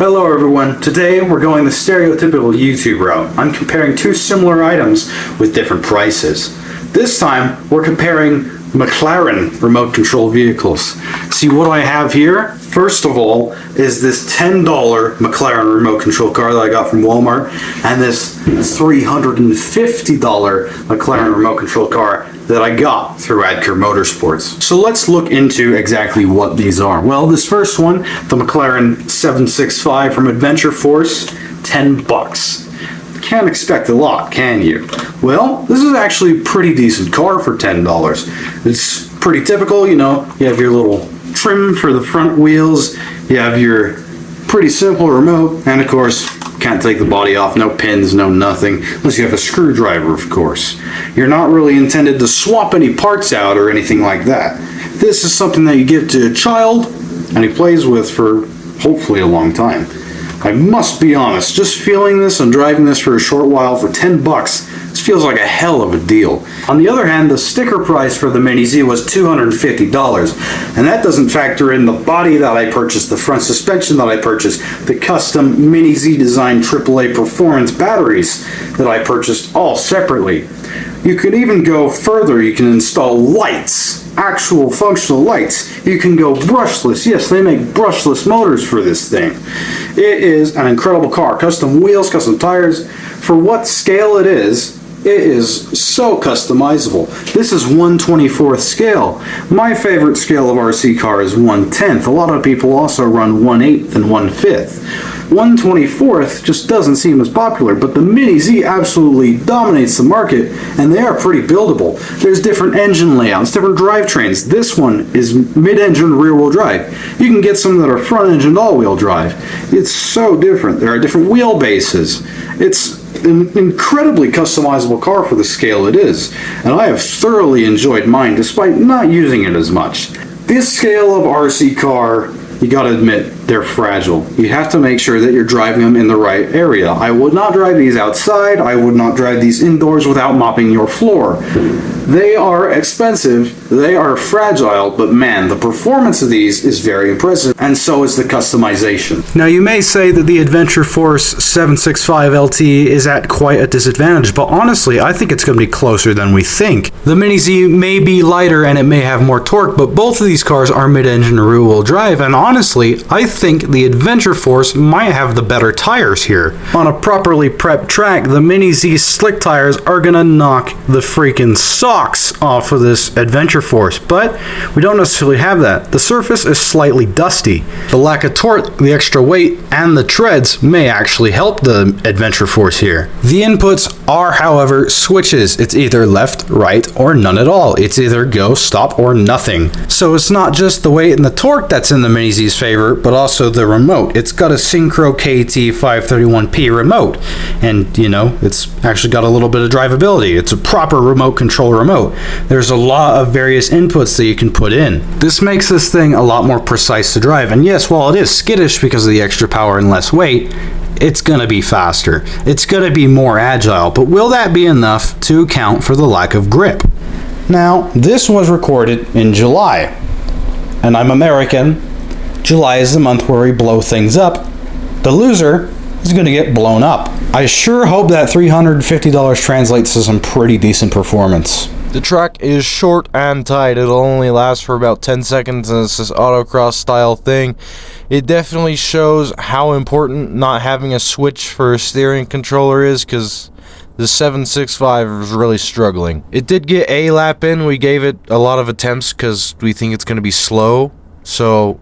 Hello everyone, today we're going the stereotypical YouTube route. I'm comparing two similar items with different prices. This time we're comparing McLaren remote control vehicles. See what I have here? First of all is this $10 McLaren remote control car that I got from Walmart and this $350 McLaren remote control car that I got through Adker Motorsports. So let's look into exactly what these are. Well, this first one, the McLaren 765 from Adventure Force, 10 bucks. Can't expect a lot, can you? Well, this is actually a pretty decent car for $10. It's pretty typical, you know, you have your little trim for the front wheels, you have your pretty simple remote, and of course, can't take the body off, no pins, no nothing, unless you have a screwdriver, of course. You're not really intended to swap any parts out or anything like that. This is something that you give to a child, and he plays with for hopefully a long time. I must be honest, just feeling this and driving this for a short while for 10 bucks, this feels like a hell of a deal. On the other hand, the sticker price for the Mini Z was $250, and that doesn't factor in the body that I purchased, the front suspension that I purchased, the custom Mini Z design AAA performance batteries that I purchased all separately. You could even go further, you can install lights, actual functional lights. You can go brushless. Yes, they make brushless motors for this thing. It is an incredible car. Custom wheels, custom tires. For what scale it is so customizable. This is 1/24th scale. My favorite scale of RC car is 1/10. A lot of people also run 1/8 and 1/5. 1/24th just doesn't seem as popular, but the Mini Z absolutely dominates the market, and they are pretty buildable. There's different engine layouts, different drivetrains. This one is mid-engine rear-wheel drive. You can get some that are front-engine all-wheel drive. It's so different. There are different wheelbases. It's an incredibly customizable car for the scale it is, and I have thoroughly enjoyed mine despite not using it as much. This scale of RC car, you gotta admit, they're fragile. You have to make sure that you're driving them in the right area. I would not drive these outside. I would not drive these indoors without mopping your floor. They are expensive, they are fragile, but man, the performance of these is very impressive, and so is the customization. Now you may say that the Adventure Force 765 LT is at quite a disadvantage, but honestly, I think it's going to be closer than we think. The Mini Z may be lighter and it may have more torque, but both of these cars are mid-engine rear-wheel drive, and honestly, I think the Adventure Force might have the better tires here. On a properly prepped track, the Mini Z slick tires are going to knock the freaking socks off of this Adventure Force, but we don't necessarily have that. The surface is slightly dusty. The lack of torque, the extra weight, and the treads may actually help the Adventure Force here. The inputs are, however, switches. It's either left, right, or none at all. It's either go, stop, or nothing. So it's not just the weight and the torque that's in the Mini Z's favor, but also the remote. It's got a Synchro KT531P remote, and you know, it's actually got a little bit of drivability. It's a proper remote control remote. There's a lot of various inputs that you can put in. This makes this thing a lot more precise to drive, and yes, while it is skittish because of the extra power and less weight, it's gonna be faster. It's gonna be more agile, but will that be enough to account for the lack of grip? Now, this was recorded in July, and I'm American. July is the month where we blow things up. The loser is gonna get blown up. I sure hope that $350 translates to some pretty decent performance. The track is short and tight. It'll only last for about 10 seconds, and it's this autocross style thing. It definitely shows how important not having a switch for a steering controller is, because the 765 is really struggling. It did get a lap in. We gave it a lot of attempts because we think it's going to be slow. So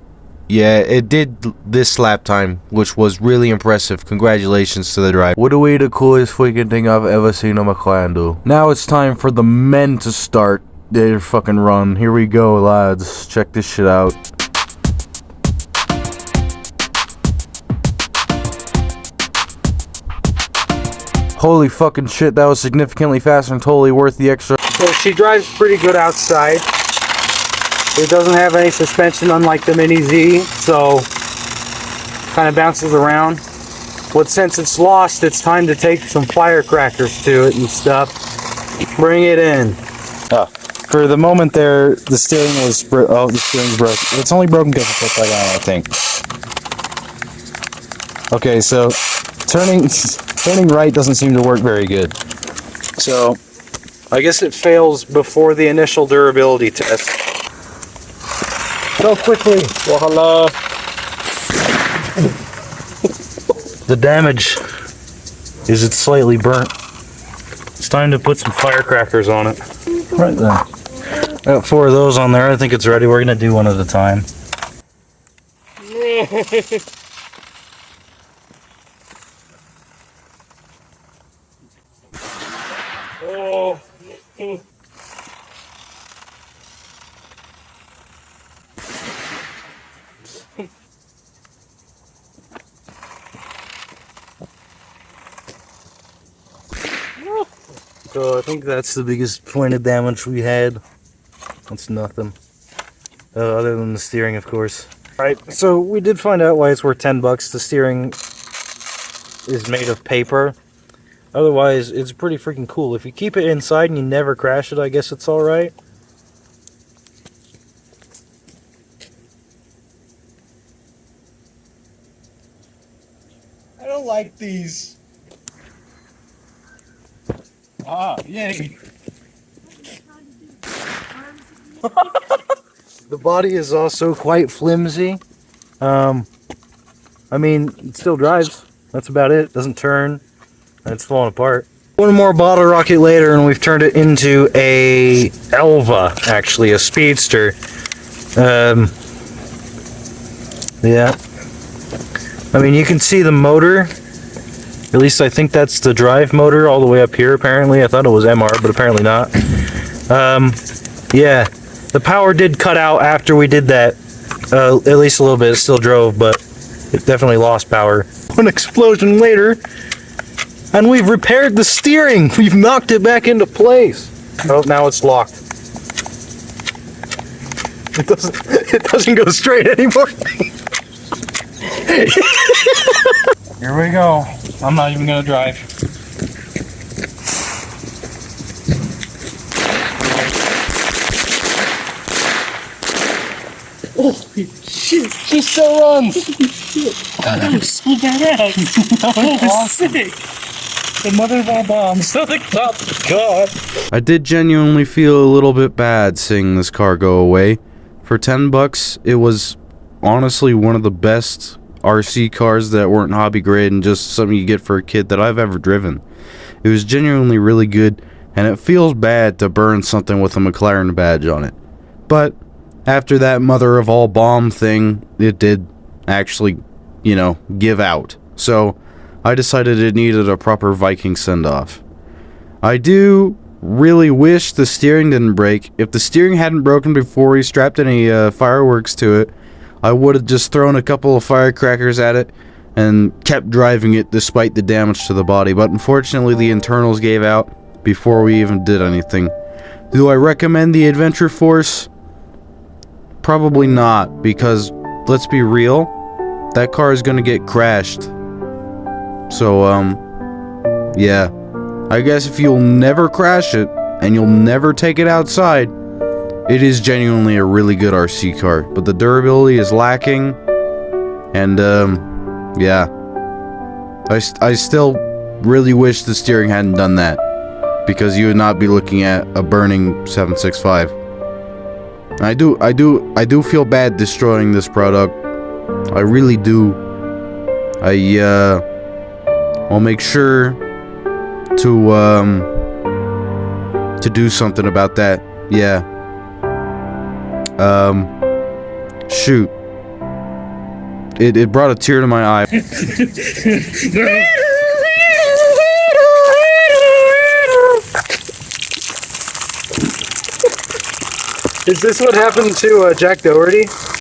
yeah, it did this lap time, which was really impressive. Congratulations to the driver. Literally the coolest freaking thing I've ever seen a McLaren do. Now it's time for the men to start their fucking run. Here we go, lads. Check this shit out. Holy fucking shit, that was significantly faster and totally worth the extra. So she drives pretty good outside. It doesn't have any suspension, unlike the Mini Z, so kind of bounces around. But since it's lost, it's time to take some firecrackers to it and stuff. Bring it in. For the moment there, the steering was the steering's broken. It's only broken because it's upside down, I think. Okay, so turning right doesn't seem to work very good. So I guess it fails before the initial durability test. So quickly. Voila. The damage is it's slightly burnt. It's time to put some firecrackers on it. Right then. Got 4 of those on there. I think it's ready. We're gonna do one at a time. Oh. So I think that's the biggest point of damage we had. That's nothing. Other than the steering, of course. Alright, so we did find out why it's worth $10. The steering is made of paper. Otherwise, it's pretty freaking cool. If you keep it inside and you never crash it, I guess it's alright. I don't like these. Ah, yay. The body is also quite flimsy. I mean, it still drives. That's about it. Doesn't turn. And it's falling apart. One more bottle rocket later, and we've turned it into a Elva, actually, a speedster. Yeah. I mean, you can see the motor. At least I think that's the drive motor all the way up here, apparently. I thought it was MR, but apparently not. Yeah. The power did cut out after we did that. At least a little bit. It still drove, but it definitely lost power. One explosion later, and we've repaired the steering. We've knocked it back into place. Oh, now it's locked. It doesn't go straight anymore. Here we go. I'm not even gonna drive. Oh shit! She still runs. That was so badass. That was awesome. Sick. The mother of all bombs. Oh God. I did genuinely feel a little bit bad seeing this car go away. For $10, it was honestly one of the best RC cars that weren't hobby grade and just something you get for a kid that I've ever driven. It was genuinely really good, and it feels bad to burn something with a McLaren badge on it. But after that mother of all bomb thing, it did actually, you know, give out. So I decided it needed a proper Viking send-off. I do really wish the steering didn't break. If the steering hadn't broken before we strapped any fireworks to it, I would have just thrown a couple of firecrackers at it and kept driving it despite the damage to the body. But unfortunately, the internals gave out before we even did anything. Do I recommend the Adventure Force? Probably not, because let's be real, that car is going to get crashed. So, yeah. I guess if you'll never crash it and you'll never take it outside, it is genuinely a really good RC car, but the durability is lacking, and, yeah. I still really wish the steering hadn't done that, because you would not be looking at a burning 765. I do feel bad destroying this product. I really do. I'll make sure to do something about that. Yeah. Shoot. It brought a tear to my eye. Is this what happened to Jack Doherty?